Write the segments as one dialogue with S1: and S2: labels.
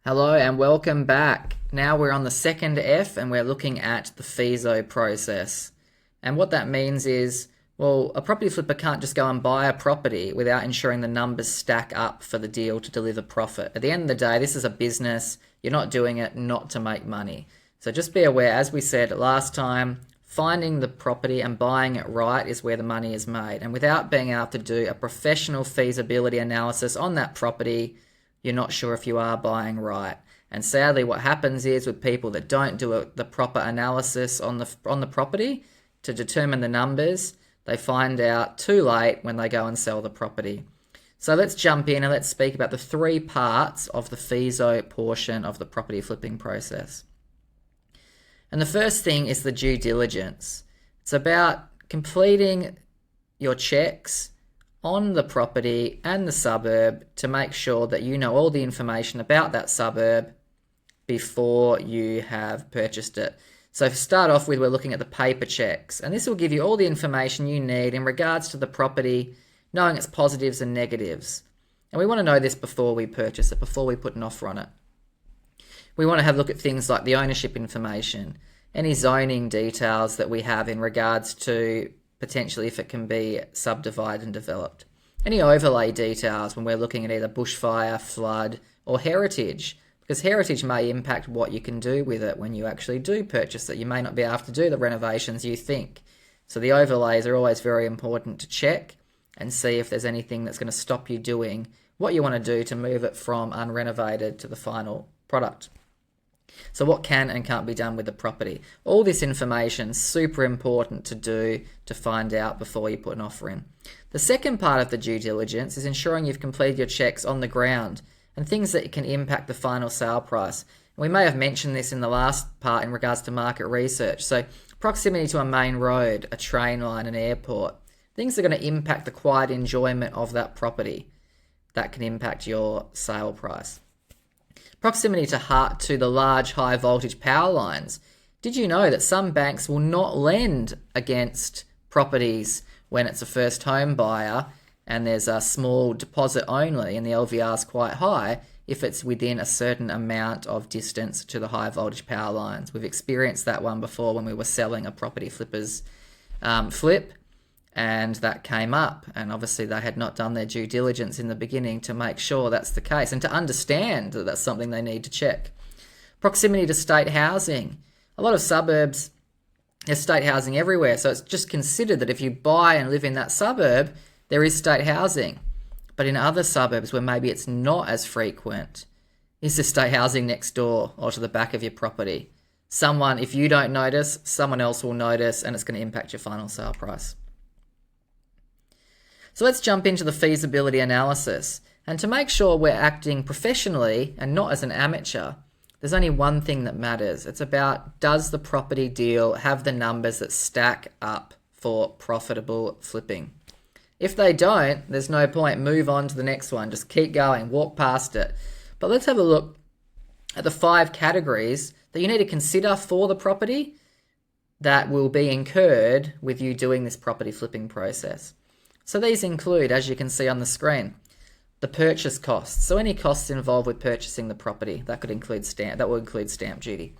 S1: Hello and welcome back. Now we're on the second F and we're looking at the FEASO process. And what that means is, well, a property flipper can't just go and buy a property without ensuring the numbers stack up for the deal to deliver profit. At the end of the day, this is a business. You're not doing it not to make money. So just be aware, as we said last time, finding the property and buying it right is where the money is made. And without being able to do a professional feasibility analysis on that property, you're not sure if you are buying right. And sadly, what happens is with people that don't do the proper analysis on the property to determine the numbers, they find out too late when they go and sell the property. So let's jump in and let's speak about the three parts of the FEASO portion of the property flipping process. And the first thing is the due diligence. It's about completing your checks on the property and the suburb to make sure that you know all the information about that suburb before you have purchased it. So to start off with, we're looking at the paper checks, and this will give you all the information you need in regards to the property, knowing its positives and negatives. And we want to know this before we purchase it, before we put an offer on it. We want to have a look at things like the ownership information, any zoning details that we have in regards to potentially if it can be subdivided and developed. Any overlay details when we're looking at either bushfire, flood, or heritage, because heritage may impact what you can do with it when you actually do purchase it. You may not be able to do the renovations you think. So the overlays are always very important to check and see if there's anything that's going to stop you doing what you want to do to move it from unrenovated to the final product. So what can and can't be done with the property. All this information is super important to do to find out before you put an offer in. The second part of the due diligence is ensuring you've completed your checks on the ground and things that can impact the final sale price. And we may have mentioned this in the last part in regards to market research. So proximity to a main road, a train line, an airport, things that are going to impact the quiet enjoyment of that property that can impact your sale price. Proximity to the large high voltage power lines. Did you know that some banks will not lend against properties when it's a first home buyer and there's a small deposit only and the LVR is quite high if it's within a certain amount of distance to the high voltage power lines? We've experienced that one before when we were selling a property flippers flip, and that came up, and obviously they had not done their due diligence in the beginning to make sure that's the case and to understand that that's something they need to check. Proximity to state housing. A lot of suburbs, there's state housing everywhere, so it's just considered that if you buy and live in that suburb, there is state housing. But in other suburbs where maybe it's not as frequent, is the state housing next door or to the back of your property. If you don't notice, someone else will notice, and it's going to impact your final sale price. So let's jump into the feasibility analysis. And to make sure we're acting professionally and not as an amateur, there's only one thing that matters. It's about, does the property deal have the numbers that stack up for profitable flipping? If they don't, there's no point. Move on to the next one. Just keep going, walk past it. But let's have a look at the 5 categories that you need to consider for the property that will be incurred with you doing this property flipping process. So these include, as you can see on the screen, the purchase costs. So any costs involved with purchasing the property, that will include stamp duty.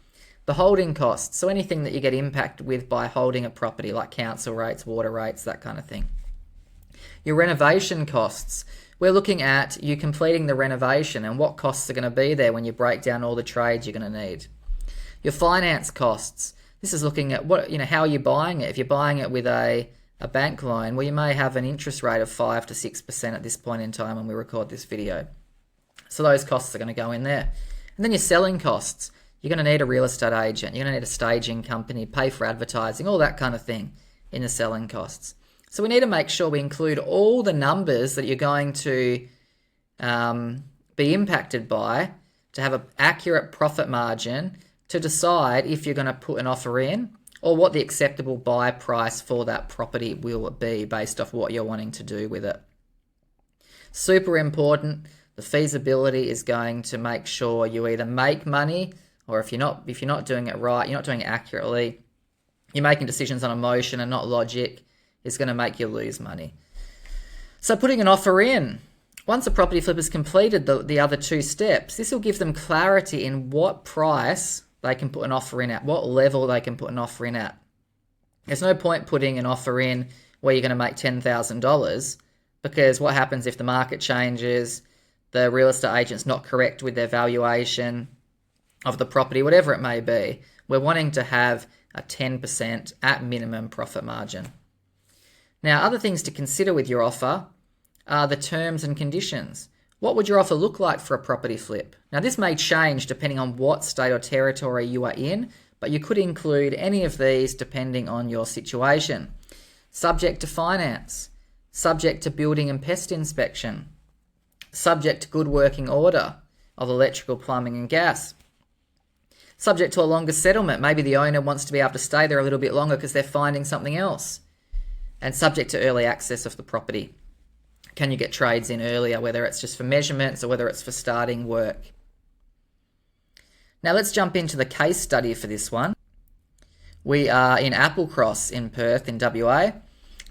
S1: The holding costs, so anything that you get impacted with by holding a property, like council rates, water rates, that kind of thing. Your renovation costs. We're looking at you completing the renovation and what costs are going to be there when you break down all the trades you're going to need. Your finance costs. This is looking at how are you buying it. If you're buying it with a bank loan, well, you may have an interest rate of 5 to 6% at this point in time when we record this video. So those costs are going to go in there. And then your selling costs. You're going to need a real estate agent. You're going to need a staging company, pay for advertising, all that kind of thing in the selling costs. So we need to make sure we include all the numbers that you're going to be impacted by to have an accurate profit margin to decide if you're going to put an offer in or what the acceptable buy price for that property will be based off what you're wanting to do with it. Super important. The feasibility is going to make sure you either make money, or if you're not doing it right, you're not doing it accurately, you're making decisions on emotion and not logic, is going to make you lose money. So putting an offer in. Once a property flip has completed the other two steps, this will give them clarity in what price they can put an offer in at, what level they can put an offer in at. There's no point putting an offer in where you're going to make $10,000, because what happens if the market changes, the real estate agent's not correct with their valuation of the property, whatever it may be. We're wanting to have a 10% at minimum profit margin. Now, other things to consider with your offer are the terms and conditions. What would your offer look like for a property flip? Now, this may change depending on what state or territory you are in, but you could include any of these depending on your situation. Subject to finance, subject to building and pest inspection, subject to good working order of electrical, plumbing and gas, subject to a longer settlement. Maybe the owner wants to be able to stay there a little bit longer because they're finding something else. And subject to early access of the property. Can you get trades in earlier, whether it's just for measurements or whether it's for starting work? Now let's jump into the case study for this one. We are in Applecross in Perth in WA.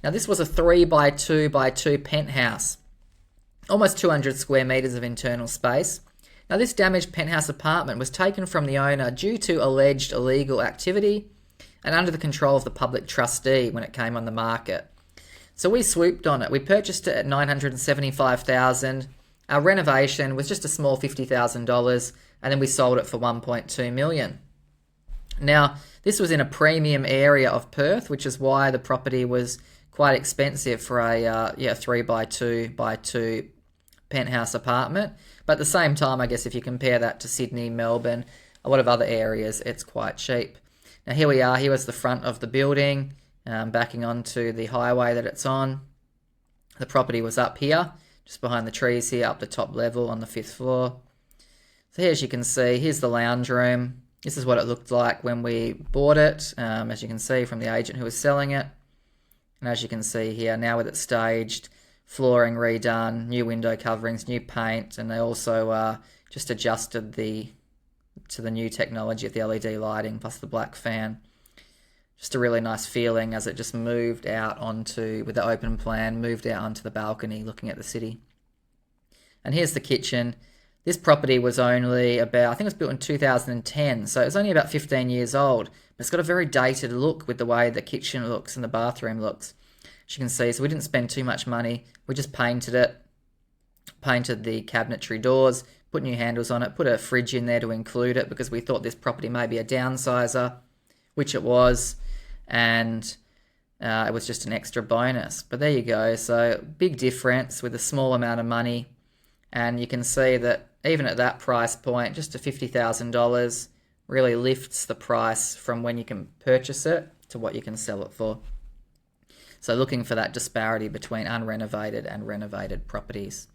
S1: Now this was a 3x2x2 penthouse, almost 200 square metres of internal space. Now this damaged penthouse apartment was taken from the owner due to alleged illegal activity and under the control of the public trustee when it came on the market. So we swooped on it. We purchased it at $975,000. Our renovation was just a small $50,000, and then we sold it for $1.2 million. Now, this was in a premium area of Perth, which is why the property was quite expensive for a 3x2x2 penthouse apartment. But at the same time, I guess if you compare that to Sydney, Melbourne, a lot of other areas, it's quite cheap. Now here we are, here was the front of the building, backing onto the highway that it's on. The property was up here, just behind the trees here, up the top level on the 5th floor. So here, as you can see, here's the lounge room. This is what it looked like when we bought it, as you can see from the agent who was selling it. And as you can see here, now with it staged, flooring redone, new window coverings, new paint, and they also just adjusted to the new technology of the LED lighting plus the black fan. Just a really nice feeling as it just moved out onto, with the open plan, moved out onto the balcony looking at the city. And here's the kitchen. This property was only about, I think it was built in 2010, so it's only about 15 years old. But it's got a very dated look with the way the kitchen looks and the bathroom looks. As you can see, so we didn't spend too much money. We just painted it, painted the cabinetry doors, put new handles on it, put a fridge in there to include it because we thought this property may be a downsizer, which it was, and it was just an extra bonus. But there you go, so big difference with a small amount of money, and you can see that even at that price point, just to $50,000 really lifts the price from when you can purchase it to what you can sell it for. So looking for that disparity between unrenovated and renovated properties.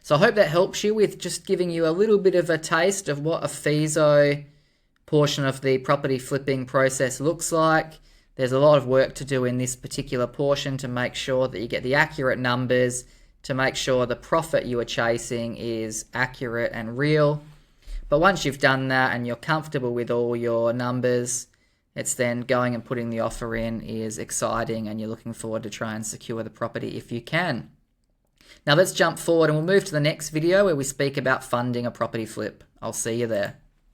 S1: So I hope that helps you with just giving you a little bit of a taste of what a FEASO portion of the property flipping process looks like. There's a lot of work to do in this particular portion to make sure that you get the accurate numbers, to make sure the profit you are chasing is accurate and real. But once you've done that and you're comfortable with all your numbers, it's then going and putting the offer in is exciting, and you're looking forward to try and secure the property if you can. Now let's jump forward and we'll move to the next video where we speak about funding a property flip. I'll see you there.